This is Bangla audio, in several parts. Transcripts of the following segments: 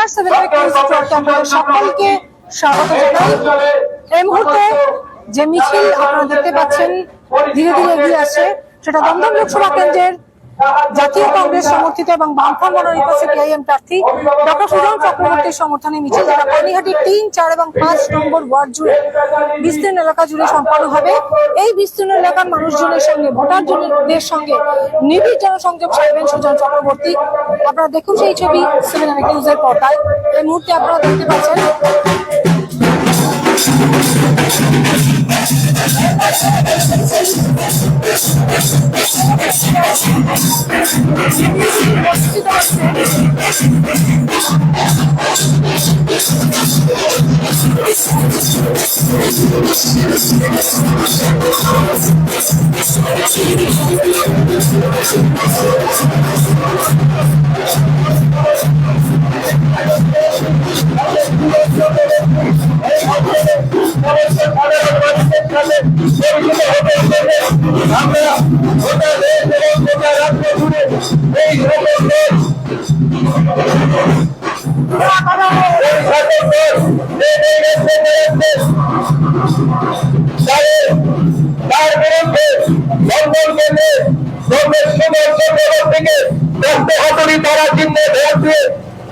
নমস্কার, সকলকে স্বাগত জানাই। এই মুহূর্তে যে মিছিল আপনারা দেখতে পাচ্ছেন ধীরে ধীরে এগিয়ে আসছে, সেটা দমদম লোকসভা কেন্দ্রের জাতীয় কংগ্রেস সমর্থিত এবং বামফ্রন্ট মনোনীত সিপিআইএম প্রার্থী ডক্টর সুজন চক্রবর্তীর সমর্থনে মিছিল, যারা পানিহাটির ৩, ৪ এবং ৫ নম্বর ওয়ার্ড জুড়ে বিস্তীর্ণ এলাকা জুড়ে সম্পন্ন হবে। এই বিস্তীর্ণ এলাকার মানুষজনের সঙ্গে, ভোটারদের সঙ্গে নিবিড় জনসংযোগ সারবেন সুজন চক্রবর্তী। আপনারা দেখুন সেই ছবি 7 নিউজের পর্দায়। এই মুহূর্তে আপনারা দেখতে পাচ্ছেন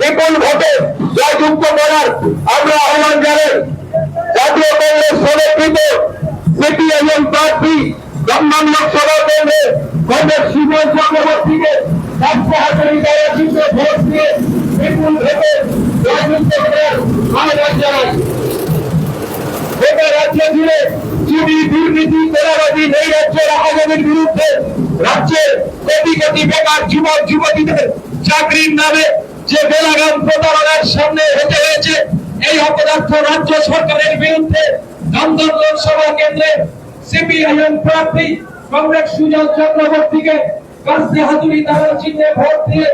বিপুল ভোটে জয়যুক্ত করার আমরা আহ্বান জানাই। জাতীয় কংগ্রেস সমর্থিত সিপিআইএম প্রার্থী দমদম লোকসভা কেন্দ্রে কংগ্রেস সুজন চক্রবর্তীকে ভোট দিয়ে বিপুল ভোটে জয়যুক্ত করার আহ্বান জানাই। গোটা রাজ্য জুড়ে চুরি, দুর্নীতি, তোলাবাজি, নৈরাজ্য, রাহাজানির বিরুদ্ধে রাজ্যের কোটি কোটি বেকার যুবক যুবতীদের চাকরির নামে যে বেলাগাম প্রতারণার সামনে হেঁটে হয়েছে, এই অপদার্থ রাজ্য সরকারের বিরুদ্ধে দমদম লোকসভা কেন্দ্রে সিপিআইএম প্রার্থী কংগ্রেস সুজন চক্রবর্তীকে কাস্তে হাতুড়ি তারার চিহ্নে ভোট দিয়ে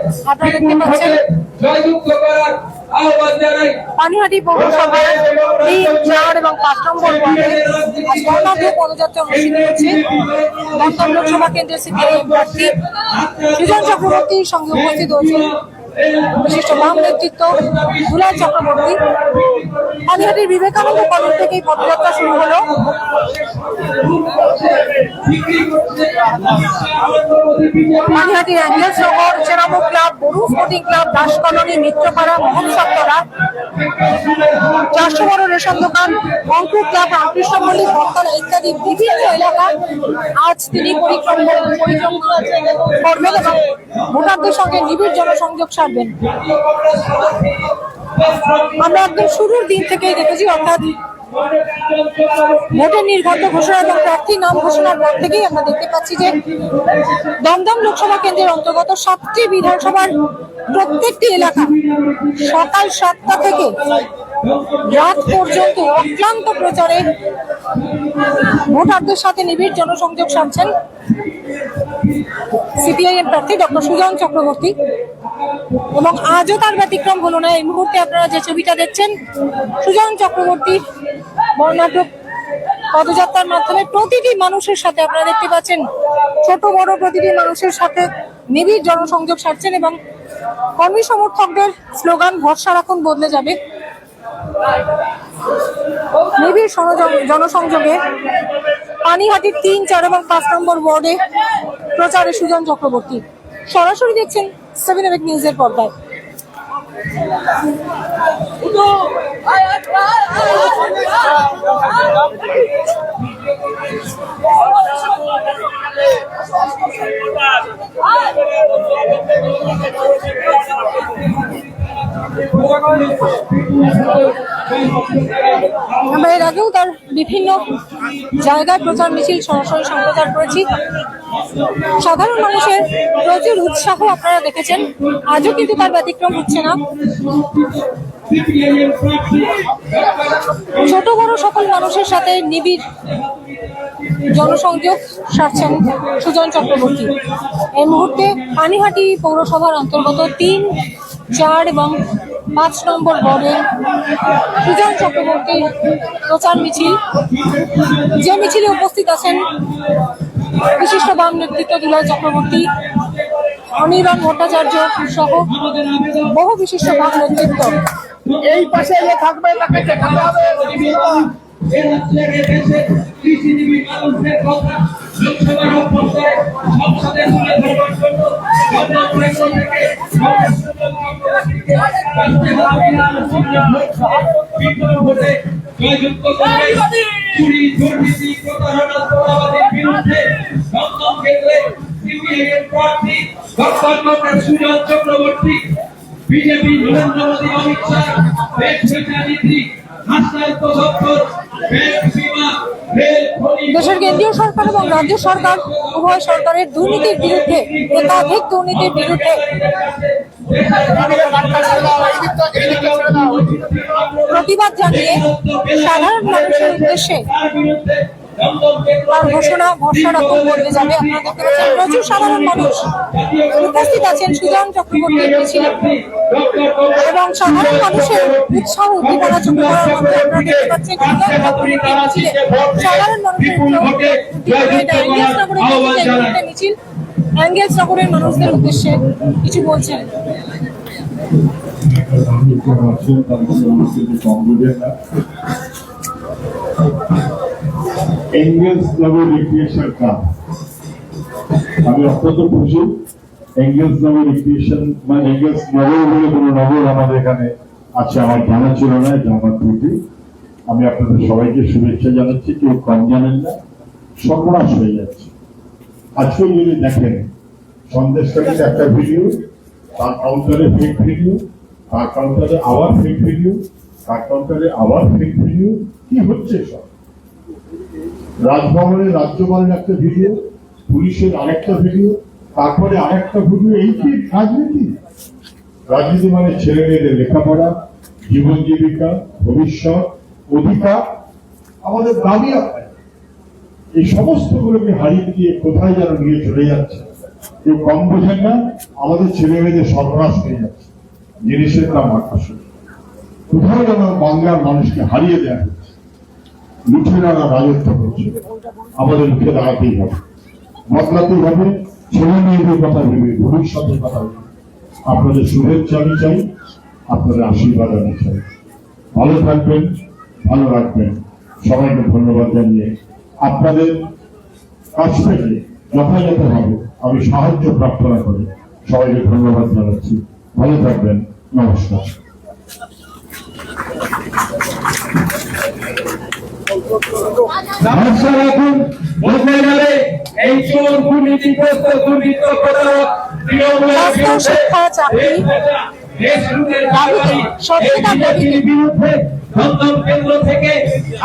জয়যুক্ত করার আহ্বান জানাই। পানিহাটি পৌরসভার ৩, ৪ এবং ৫ নম্বর ওয়ার্ডে আজ বর্ণাঢ্য পদযাত্রা অনুষ্ঠিত হচ্ছে। দমদম লোকসভা কেন্দ্রের সিপিআইএম প্রার্থী সুজন চক্রবর্তীর সঙ্গে উপস্থিত হয়েছেন বিশিষ্ট বাম নেতৃত্ব দুলাল চক্রবর্তী। পানিহাটির বিবেকানন্দ কলেজ থেকে এই পদযাত্রা শুরু হলো। পানিহাটির অ্যাঙ্গেলস নগর, চেরামো ক্লাব, বরু sporting club, Das colony, Mitrapara, Mahotsabtala, ৪০০ বড় রেশন দোকান, অঙ্কুর ক্লাব, রামকৃষ্ণপল্লী, বটতলা ইত্যাদি বিভিন্ন এলাকা আজ তিনি পরিক্রমা করবেন এবং ভোটারদের সঙ্গে নিবিড় জনসংযোগ সারবেন। আমরা একদম শুরুর দিন থেকেই দেখেছি, অর্থাৎ ভোটের নির্ঘণ্ট ঘোষণা এবং প্রার্থীর নাম ঘোষণার পর থেকেই আমরা দেখতে পাচ্ছি যে দমদম লোকসভা কেন্দ্রের অন্তর্গত ৭টি বিধানসভার প্রত্যেকটি এলাকা সকাল ৭টা থেকে রাত পর্যন্ত অক্লান্ত প্রচারে ভোটারদের সাথে নিবিড় জনসংযোগ সারছেন সিপিআইএম প্রার্থী ডক্টর সুজন চক্রবর্তী। এবং আজও তার ব্যতিক্রম হলো না। এই মুহূর্তে আপনারা যে ছবিটা দেখছেন, সুজন চক্রবর্তীর বর্ণাঢ্য পদযাত্রার মাধ্যমে প্রতিটি মানুষের সাথে আপনারা দেখতে পাচ্ছেন, ছোট বড় প্রতিটি মানুষের সাথে নিবিড় জনসংযোগ সারছেন এবং কর্মী সমর্থকদের স্লোগান ভরসা রাখুন বদলে যাবে। নিবিড় জনসংযোগে পানিহাটির ৩, ৪ এবং ৫ নম্বর ওয়ার্ডে প্রচারে সুজন চক্রবর্তী। সরাসরি দেখছেন 7 নিউজের পর্দায়। আমরা এর আগেও তার বিভিন্ন জায়গায় প্রচার মিছিল সরাসরি সম্প্রচার করেছি। সাধারণ মানুষের প্রচুর উৎসাহ আপনারা দেখেছেন, আজও কিন্তু তার ব্যতিক্রম হচ্ছে না। ছোট বড় সকল মানুষের সাথে নিবিড় জনসংযোগ সারছেন সুজন চক্রবর্তী। এই মুহূর্তে পানিহাটি পৌরসভার অন্তর্গত ৩, ৪ এবং ৫ নম্বর ওয়ার্ডে সুজন চক্রবর্তীর প্রচার মিছিল, যে মিছিলে উপস্থিত আছেন বিশিষ্ট বাম নেতৃত্ব দুলাল চক্রবর্তী, অনির্বাণ ভট্টাচার্য সহ বহু বিশিষ্ট ভাগ নেতৃত্ব। এই পাশে যে থাকবে তাকে দেখাতে হবে। কৃষিজীবী মানুষের কথা লোকসভার অভ্যন্তরে সংসদে তুলে ধরবার জন্য জয়যুক্ত করবে। চুরি, দুর্নীতি, প্রতারণা, তোলাবাজির বিরুদ্ধে দমদম কেন্দ্রে সিপিআইএম প্রার্থী ডক্টর সুজন চক্রবর্তী, বিজেপি নরেন্দ্র মোদী, অমিত শাহ, দেশ নীতি, হাসনাত দপ্তর, ব্যাংক, বীমা, রেল, খনি, দেশের কেন্দ্রীয় সরকার এবং রাজ্য সরকার উভয় সরকারের দুর্নীতির বিরুদ্ধে, একাধিক দুর্নীতির বিরুদ্ধে প্রতিবাদ জানিয়ে সাধারণ মানুষের উদ্দেশ্যে তার ঘোষণা বলতে যাবে। আপনারা দেখতে পাচ্ছেন প্রচুর সাধারণ মানুষ উপস্থিত আছেন সুজন চক্রবর্তীর মিছিলে, এবং সাধারণ মানুষের উৎসাহ উদ্দীপনা চোখে পড়ার মধ্যে আপনারা দেখতে পাচ্ছেন সুজন চক্রবর্তীর মিছিলে সাধারণ মানুষের মিছিল অ্যাঙ্গেলস নগরের মানুষদের উদ্দেশ্যে কিছু বলছেন। এঙ্গেলস নগর রিক্রিয়েশন ক্লাব, আমি অত্যন্ত খুশি। এঙ্গেলস নগর রিক্রিয়েশন মানে এঙ্গেলস নগর বলে কোনো নগর আমাদের এখানে আছে আমার জানা ছিল না, এটা আমার ত্রুটি। আমি আপনাদের সবাইকে শুভেচ্ছা জানাচ্ছি। কেউ কম জানেন না, সর্বনাশ হয়ে যাচ্ছে। আজকে যদি দেখেন সন্দেশকারীর একটা ভিডিও, তার কাউন্টারে ফেক ভিডিও, তার কাউন্টারে আবার ফেক ভিডিও, তার কাউন্টারে আবার ফেক ভিডিও, কি হচ্ছে সব? রাজভবনের রাজ্যপালের একটা ভিডিও, পুলিশের আরেকটা ভিডিও, তারপরে আরেকটা ভিডিও। এই কি রাজনীতি? রাজনীতি মানে ছেলে মেয়েদের লেখাপড়া, জীবন জীবিকা, ভবিষ্যৎ, অধিকার, আমাদের দাবি আছে। এই সমস্ত গুলোকে হারিয়ে দিয়ে কোথায় যেন নিয়ে চলে যাচ্ছে। কেউ কম বোঝেন না, আমাদের ছেলে মেয়েদের সর্বনাশ হয়ে যাচ্ছে। জিনিসের নাম আকর্ষণ। কোথায় যেন বাংলার মানুষকে হারিয়ে দেওয়া হচ্ছে, লুঠেরা রাজত্ব করছে। আমাদের উঠে দাঁড়াতেই হবে, বদলাতেই হবে। ছেলে মেয়েদের কথা ভেবে, ভবিষ্যতের কথা ভেবে আপনাদের শুভেচ্ছা আমি চাই, আপনাদের আশীর্বাদ আমি চাই। ভালো থাকবেন, ভালো রাখবেন। সবাইকে ধন্যবাদ জানিয়ে আপনাদের কাছ থেকে যথাযথভাবে আমি সাহায্য প্রার্থনা করি। সবাইকে ধন্যবাদ জানাচ্ছি। ভালো থাকবেন, নমস্কার। এখন বলতে গেলে এই চোর দুর্নীতিগ্রস্ত দুর্নীতি প্রতারক শিক্ষা, চাকরি, বিরুদ্ধে দমদম কেন্দ্র থেকে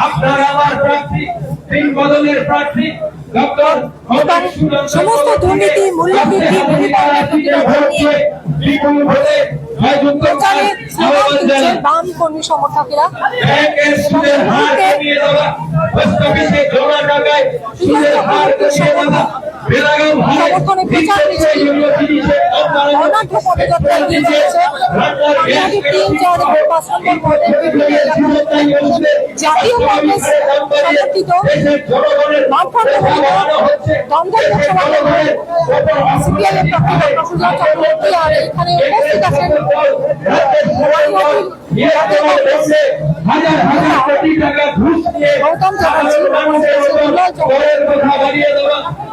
আপনার আমার প্রার্থী, তিন বদলের প্রার্থী ডক্টর সমস্ত দুর্নীতি, মূল্যবৃদ্ধি, বিপুল ভোটে জয়যুক্ত প্রচারে স্লোগান দিচ্ছেন বাম কর্মী সমর্থকেরা। ব্যাংকের সুদের হার কমিয়ে দেওয়া, পোস্ট অফিসে জমা টাকায় সুদের হার কমিয়ে দেওয়া, বেলাগাম হারে সমর্থনে প্রচার মিছিল বর্ণাঢ্য পদযাত্রা এগিয়ে চলেছে। আগে 3, 4 এবং 5 নম্বর ওয়ার্ডের বিভিন্ন এলাকায় জাতীয় কংগ্রেস সমর্থিত বামফ্রন্ট দমদম লোকসভা কেন্দ্রের সিপিআইএম প্রার্থী ডক্টর সুজন চক্রবর্তী, আর এখানে উপস্থিত আছেন গৌতম চ্যাটার্জি,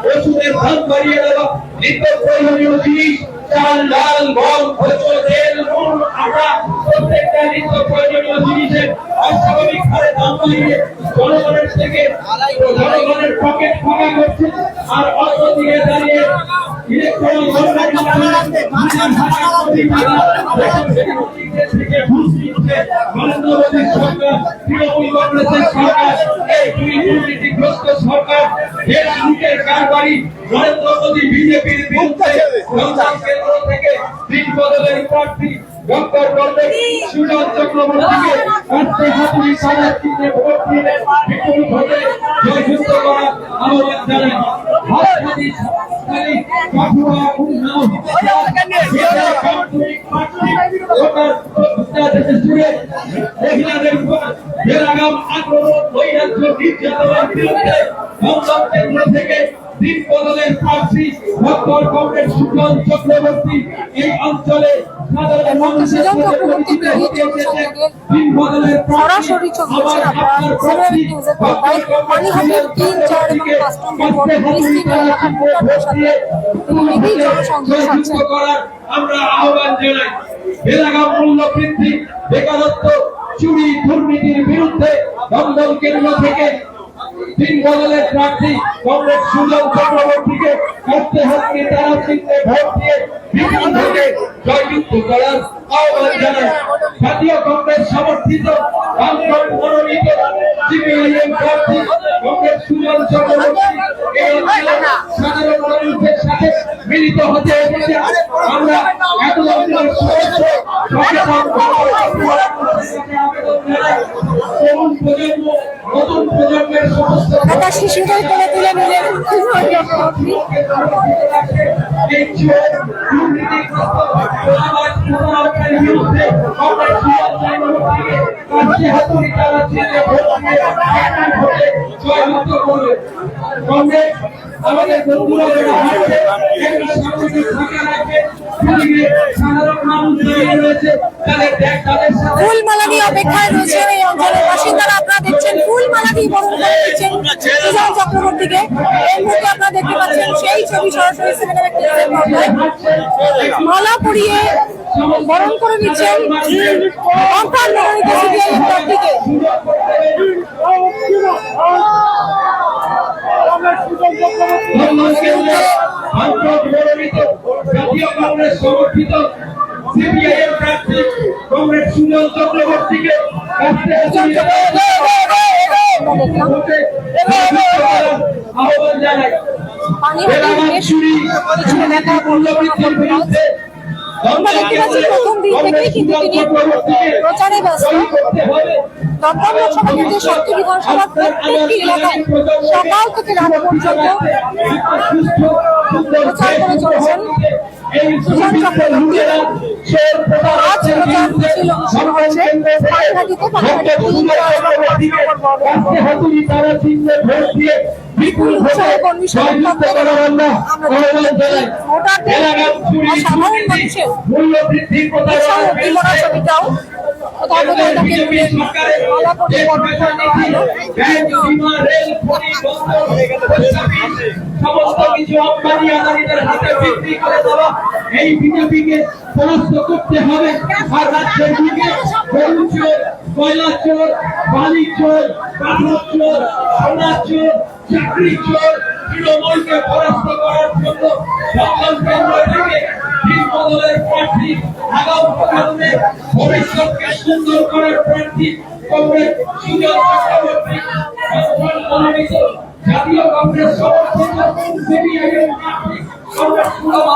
ওষুধের দাম বাড়িয়ে দেওয়া, নিত্য প্রয়োজনীয় জিনিস, চাল, ডাল, গম, ভোজ্য, তেল, নুন, আটা, প্রত্যেকটা নিত্য প্রয়োজনীয় জিনিসের অস্বাভাবিক হারে দাম বাড়িয়ে জনগণের থেকে জনগণের পকেট ফাঁকা করছে। আর অন্যদিকে দাঁড়িয়ে ইলেকট্রনিক থেকে ঘুষ নিচ্ছে নরেন্দ্র মোদীর সরকার, তৃণমূল কংগ্রেসের সরকার। এই দুই দুর্নীতিগ্রস্ত সরকার দেশ লুটের কারবারি। নরেন্দ্র মোদী বিজেপির বিরুদ্ধে দমদম কেন্দ্র থেকে তিন বদলের প্রার্থী ডক্টর সুজন চক্রবর্তীকে কাটতে হাতুড়ি সাজার চিহ্নে ভোট দিয়ে বিপুল ভোটে জয়যুক্ত করার আহ্বান জানাই। হাততালি, হাততালি, কাঠুয়া, উন্নয়ন, মহিলাদের উপর বেলাগাম আক্রমণ, নৈরাজ্য, নির্যাতনের বিরুদ্ধে দমদম কেন্দ্র থেকে দিন বদলের প্রার্থী ডক্টর কমরেড সুজন চক্রবর্তী এই অঞ্চলে সাধারণ মানুষের সুজন চক্রবর্তী দিন বদলের সরাসরি ছবি দেখছেন আপনারা সিলভার নিউজের পর্দায়। পানিহাটির 3, 4 এবং 5 নম্বর ওয়ার্ডের বিস্তীর্ণ এলাকার ভোটারদের সাথে তিনি নিজেই জনসংযোগ সাধছেন। আমরা আহ্বান জানাই বেলাগাম মূল্য বৃদ্ধি, বেকারত্ব, চুরি দুর্নীতির বিরুদ্ধে দমদম কেন্দ্র থেকে দিন বদলের প্রার্থী কমরেড সুজন চক্রবর্তীকে করতে হচ্ছে তারা চিহ্নে ভোট দিয়ে বিপুল ভোটে জয়যুক্ত করার আহ্বান জানাই। জাতীয় কংগ্রেস সমর্থিত বামফ্রন্ট মনোনীত সিপিআইএম প্রার্থী কমরেড সুজন চক্রবর্তী এই অঞ্চলের সাধারণ মানুষের সাথে মিলিত হতে এসেছে। আমরা এত ধরনের সমস্যা নতুন প্রজন্মের সমস্ত একটা শিশুদের কোলে তুলে নিলেন সুজন চক্রবর্তী। আমাদের বন্ধুরা সাধারণ মানুষ রয়েছে তাদের সাথে ফুলমালা নিয়ে অপেক্ষায় রয়েছেন এই অঞ্চলের বাসিন্দারা। আপনারা দেখছেন ফুলমালা দিয়ে বরণ করে নিচ্ছেন সুজন চক্রবর্তীকে। এই মুহূর্তে আপনারা দেখতে পাচ্ছেন সেই ছবি সরাসরি সিনেমার নিউজের পর্দায়। মালা পরিয়ে বরণ করে নিচ্ছেন বামফ্রন্ট মনোনীত সিপিআইএম প্রার্থীকে। জাতীয় কংগ্রেস সমর্থিত সিপিআইএম প্রার্থী কমরেড সুজন চক্রবর্তীকে আহ্বান জানাই। পানিহাটির বেশ কিছু এলাকা পরিচালনা করবে। আমরা দেখতে পাচ্ছি প্রথম দিন থেকেই কিন্তু তিনি প্রচারে ব্যস্ত। দমদম লোকসভা কেন্দ্রের 7টি বিধানসভার প্রত্যেকটি এলাকায় সকাল থেকে রাত পর্যন্ত প্রচার করে চলেছেন সুজন চক্রবর্তী। আজ প্রচার মিছিল অনুষ্ঠিত হয়েছে পানিহাটিতে। পানিহাটির 3, 4 বিপুল উৎসাহে কর্মী সমর্থকদের আমরা দেখি ভোটারদের আর সাধারণ মানুষের উৎসাহ উদ্দীপনার ছবিটাও কোথাও কোথাও তাকে মালা পরিয়ে বরণ করে নেওয়া হলো। সমস্ত কিছু আম্বানি আদানিদের হাতে বিক্রি করে দেওয়া এই বিজেপিকে পরাস্ত করতে হবে। আর রাজ্যের দিকে গরু চোর, কয়লা চোর, বালি চোর, পাথর চোর, সোনা চোর, চাকরি চোর তৃণমূলকে পরাস্ত করার জন্য দমদম কেন্দ্র থেকে দিন বদলের প্রার্থী, আগাম প্রজন্মে ভবিষ্যৎকে সুন্দর করার প্রার্থী কমরেড সুজন চক্রবর্তী মনোনীত জাতীয় কংগ্রেস সমর্থিত সিপিআইএম প্রার্থী কমরেড সুজন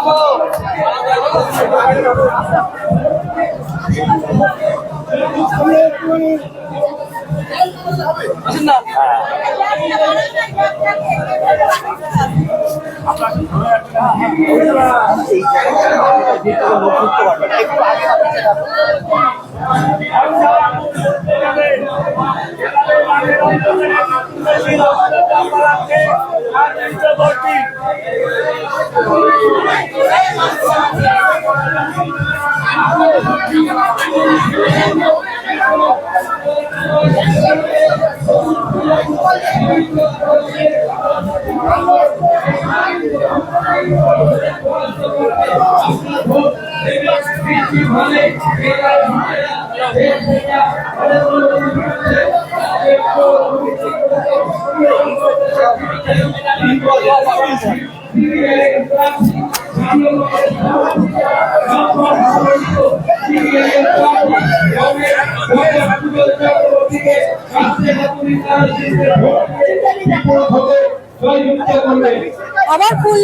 আবার ফুল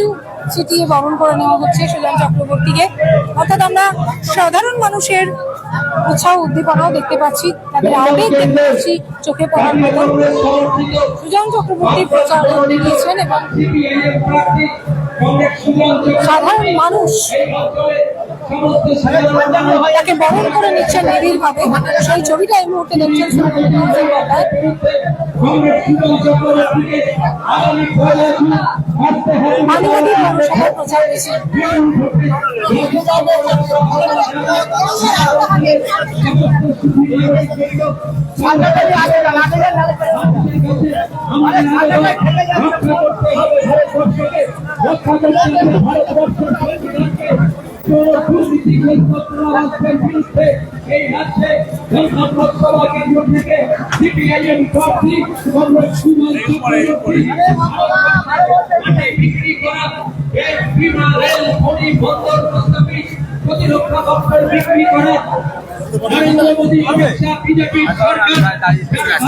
ছিটিয়ে বরণ করে নেওয়া হচ্ছে সুজন চক্রবর্তীকে। অর্থাৎ আমরা সাধারণ মানুষের উৎসাহ উদ্দীপনাও দেখতে পাচ্ছি, তাদের আবেগ দেখতে পাচ্ছি চোখে পড়ার মতো। সুজন চক্রবর্তী প্রচার দিয়েছেন এবং সাধারণ মানুষ তাকে বরণ করে নিচ্ছেন নিবিড় ভাবে। সেই ছবিটা এই মুহূর্তে দেখছেন মানবাদী পৌরসভার প্রচার মিছিল। এই রাজ্যে লোকসভা কেন্দ্র থেকে সিপিআইএম প্রার্থী বিক্রি করা বিমা রেল খনি বন্দর প্রস্তাবে প্রতিরক্ষা দপ্তর বিক্রি করা নরেন্দ্র মোদী অমিত শাহ বিজেপি সরকার।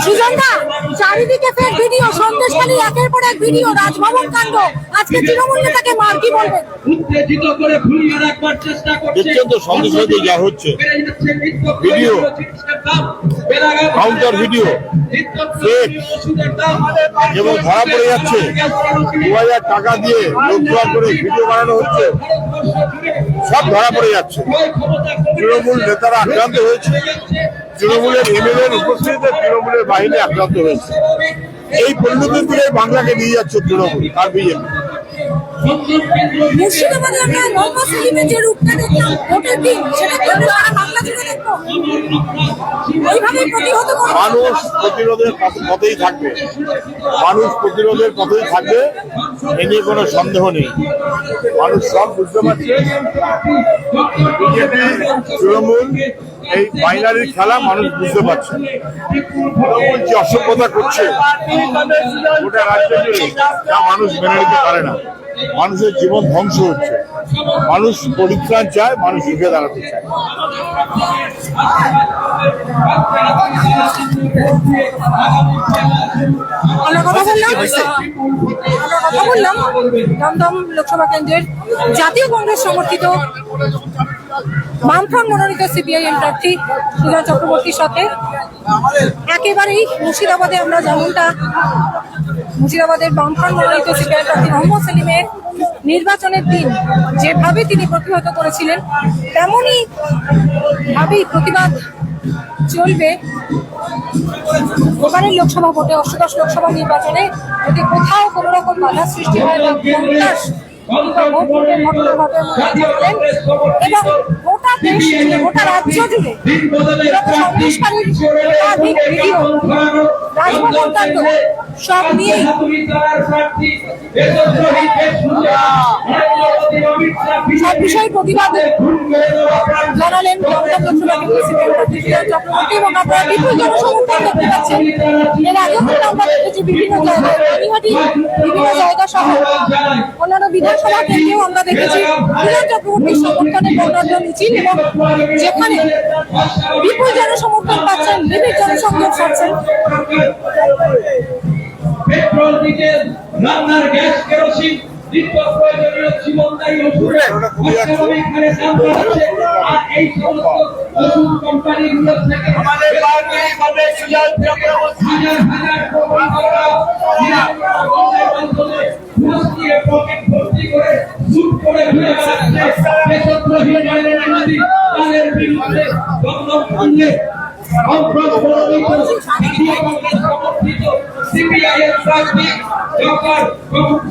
সুজনদা, চারিদিকে ফেক ভিডিও, সন্দেশখালী একের পর এক ভিডিও, রাজভবন কাণ্ড, আজকে তৃণমূল নেতাকে মার, কি বলবেন? উত্তেজিত করে ভুলিয়ে রাখবার চেষ্টা করছে। দেখছেন তো সন্দেশখালীতে যা হচ্ছে, ভিডিও, কাউন্টার ভিডিও, ফেক এবং ধরা পড়ে যাচ্ছে। 2000 টাকা দিয়ে লোক জোয়ার করে ভিডিও বানানো হচ্ছে, সব ধরা পড়ে যাচ্ছে। তৃণমূল নেতারা আক্রান্ত হয়েছে, তৃণমূলের এমএলএর উপস্থিতিতে তৃণমূলের বাহিনী আক্রান্ত হয়েছে। এই পরিণতির দিকে বাংলাকে নিয়ে যাচ্ছে তৃণমূল আর বিজেপি। মুর্শিদাবাদে আমরা মোহাম্মদ সেলিমের যে রূপটা দেখলাম ভোটের দিন, সেটা কিন্তু সারা বাংলা জুড়ে দেখবো। এইভাবেই প্রতিহত করবো। মানুষ প্রতিরোধের পথেই থাকবে, মানুষ প্রতিরোধের পথেই থাকবে, এ নিয়ে কোনো সন্দেহ নেই। মানুষ সব বুঝতে পারছে বিজেপি তৃণমূল এই বাইনারির খেলা মানুষ বুঝতে পারছে। তৃণমূল যে অসভ্যতা করছে গোটা রাজ্য জুড়ে, তা মানুষ মেনে নিতে পারে না। মানুষের জীবন ধ্বংস হচ্ছে, মানুষ পরিত্রাণ চায়, মানুষ রুখে দাঁড়াতে চায়। আমরা কথা বললাম দমদম লোকসভা কেন্দ্রের জাতীয় কংগ্রেস সমর্থিত বামফ্রন্ট মনোনীত সিপিআইএম প্রার্থী সুজন চক্রবর্তীর সাথে। একেবারেই মুর্শিদাবাদে আমরা যেমনটা মুর্শিদাবাদের বামফ্রন্ট মনোনীত সিপিআইএম প্রার্থী মোহাম্মদ সেলিমের নির্বাচনের দিন যেভাবে তিনি প্রতিহত করেছিলেন, তেমনই ভাবেই প্রতিবাদ চলবে এবারের লোকসভা ভোটে, অষ্টাদশ লোকসভা নির্বাচনে। যদি কোথাও কোনো রকম বাধা সৃষ্টি হয় বা সন্ত্রাস এবং গোটা দেশ জুড়ে, গোটা রাজ্য জুড়ে সন্দেশকারীর একাধিক ভিডিও, রাজভবন কাণ্ড, সব নিয়েই সব বিষয়ে প্রতিবাদ জানালেন দমদম লোকসভা কেন্দ্রের সিপিআইএম প্রার্থী সুজন চক্রবর্তী। এবং আপনারা বিপুল জনসমর্থন দেখতে পাচ্ছেন। এর আগেও কিন্তু আমরা দেখেছি বিভিন্ন জায়গায়, রানীহাটি বিভিন্ন জায়গা সহ অন্যান্য বিধানসভা কেন্দ্রেও আমরা দেখেছি সুজন চক্রবর্তীর সমর্থনে বর্ণাঢ্য মিছিল, এবং যেখানে বিপুল জনসমর্থন পাচ্ছেন, নিবিড় জনসংযোগ পাচ্ছেন। পেট্রোল, ডিজেল, রান্নার গ্যাস, কেরোসিন, নিত্য প্রয়োজনীয় জীবনদায়ী ওষুধ এখানে দাম বাড়ছে। আর এই সমস্ত ওষুধ কোম্পানিগুলো থেকে আমাদের হাজার হাজার পকেট ভর্তি করে সুট করে ঘুরে বেড়াচ্ছে দেশদ্রোহী নরেন্দ্র মোদী। তাদের বিরুদ্ধে দমদম কাণ্ডে সিপিআইএম প্রার্থী ডক্টর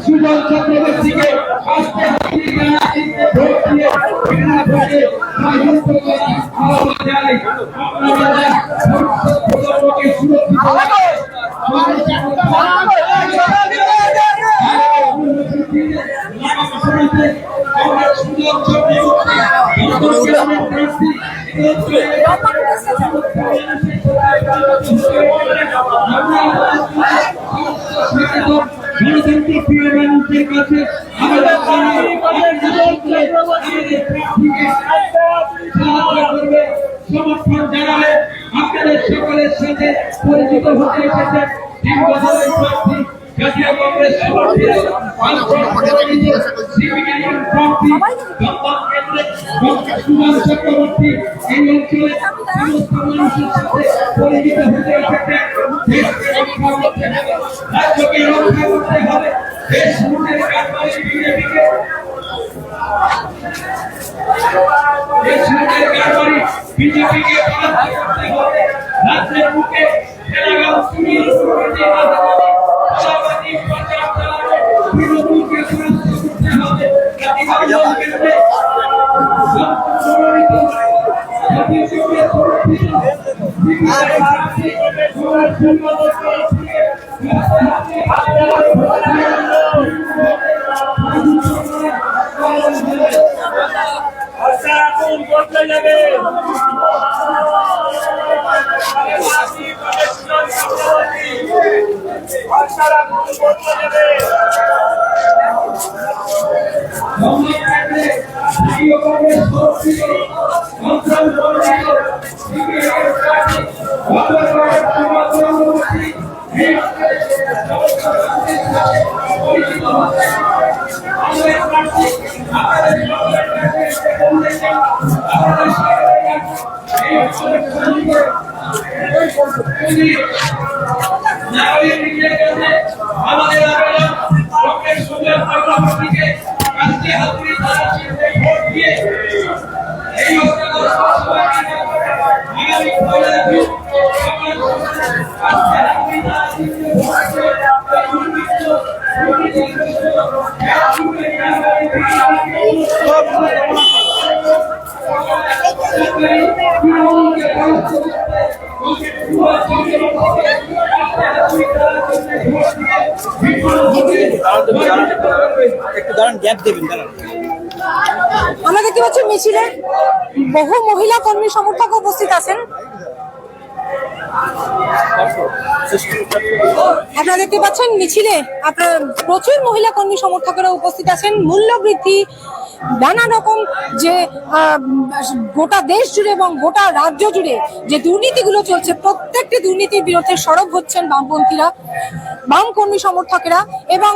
সুজন চক্রবর্তীকে ভোট দিয়ে বিনা ভোটে রাজত্ব করার আহ্বান জানাই। আপনারা প্রজন্মকে মানুষের কাছে সমর্থন জানালে আপনাদের সকলের সাথে পরিচিত হতে এসেছেন দীর্ঘদিনের প্রার্থী জাতীয় কংগ্রেস সমর্থিত সিপিআইএম প্রার্থী দমদম কেন্দ্রের সুজন চক্রবর্তী। এই অঞ্চলের সমস্ত মানুষের সাথে পরিচিত হতে এসেছেন। দেশকে রক্ষা করতে হবে, রাজ্যকে রক্ষা করতে হবে, দেশ লুটের কারবারে বিজেপিকে বিজেপিকে পরাস্ত করতে হবে। রাজ্যের বুকে খেলাগাঁও চুরি সামাজিক প্রচার চালাবে, তৃণমূলকে পরাস্ত করতে হবে। জাতির কেন্দ্রে বদলে যাবে। আমাদের আবেদন ডক্টর সুজয় পার্বতীকে আজকে হাতুড়ি থানা কেন্দ্রে ভোট দিয়ে এই আগামী ১ জুন আজকে হাতুড়ি থানা কেন্দ্রে ভোট একটু দাঁড়ান, গ্যাপ দেবেন, দাঁড়ান। আমরা দেখতে পাচ্ছি মিছিলে বহু মহিলা কর্মী সমর্থক উপস্থিত আছেন। আপনারা দেখতে পাচ্ছেন মিছিলে আপনার প্রচুর মহিলা কর্মী সমর্থকেরা উপস্থিত আছেন। মূল্য বৃদ্ধি, নানা রকম যে গোটা দেশ জুড়ে এবং গোটা রাজ্য জুড়ে যে দুর্নীতিগুলো চলছে, প্রত্যেকটি দুর্নীতির বিরুদ্ধে সরব হচ্ছেন বামপন্থীরা, বাম কর্মী সমর্থকেরা। এবং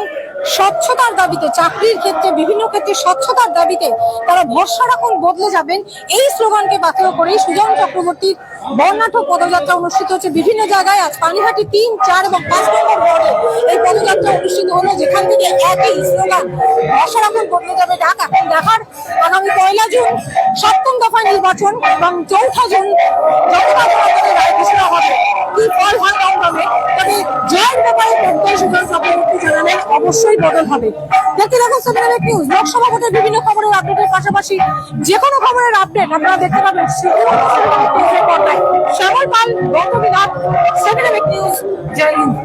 স্বচ্ছতার দাবিতে, চাকরির ক্ষেত্রে, বিভিন্ন ক্ষেত্রে স্বচ্ছতার দাবিতে তারা ভরসা রাখুন, বদলে যাবেন, এই স্লোগানকে পাথেয় করেই সুজন চক্রবর্তীর বর্ণাঢ্য পদযাত্রা অনুষ্ঠিত হচ্ছে বিভিন্ন জায়গায়। আজ পানিহাটি ৩, ৪ এবং ৫ নম্বর ওয়ার্ডে এই পদযাত্রা অনুষ্ঠিত হলো, যেখান থেকে একই স্লোগান ভরসা রাখুন, বদলে যাবে ঢাকা। এখন দেখার আগামী ১ জুন ৭ম দফা নির্বাচন এবং ৪ জুন রায় ঘোষণা হবে, কি ফল হয় দমদমে। তবে জয়ের ব্যাপারে সুজন চক্রবর্তী জানালেন অবশ্যই বদল হবে। দেখতে দেখুন সেভেন নিউজ। লোকসভা ভোটের বিভিন্ন খবরের আপডেটের পাশাপাশি যে কোনো খবরের আপডেট আপনারা দেখতে পাবেন পর্দায়। শ্যামল পাল, গৌতমী নাথ, সেভেন নিউজ। জয় হিন্দ।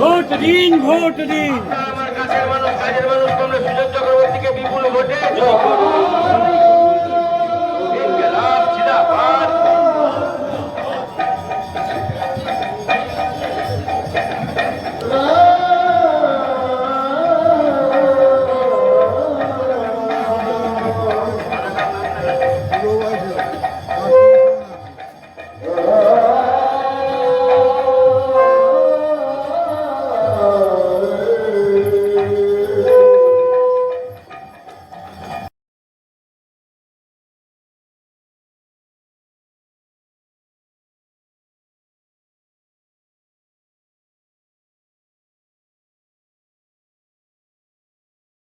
ভোট দিন, ভোট দিন।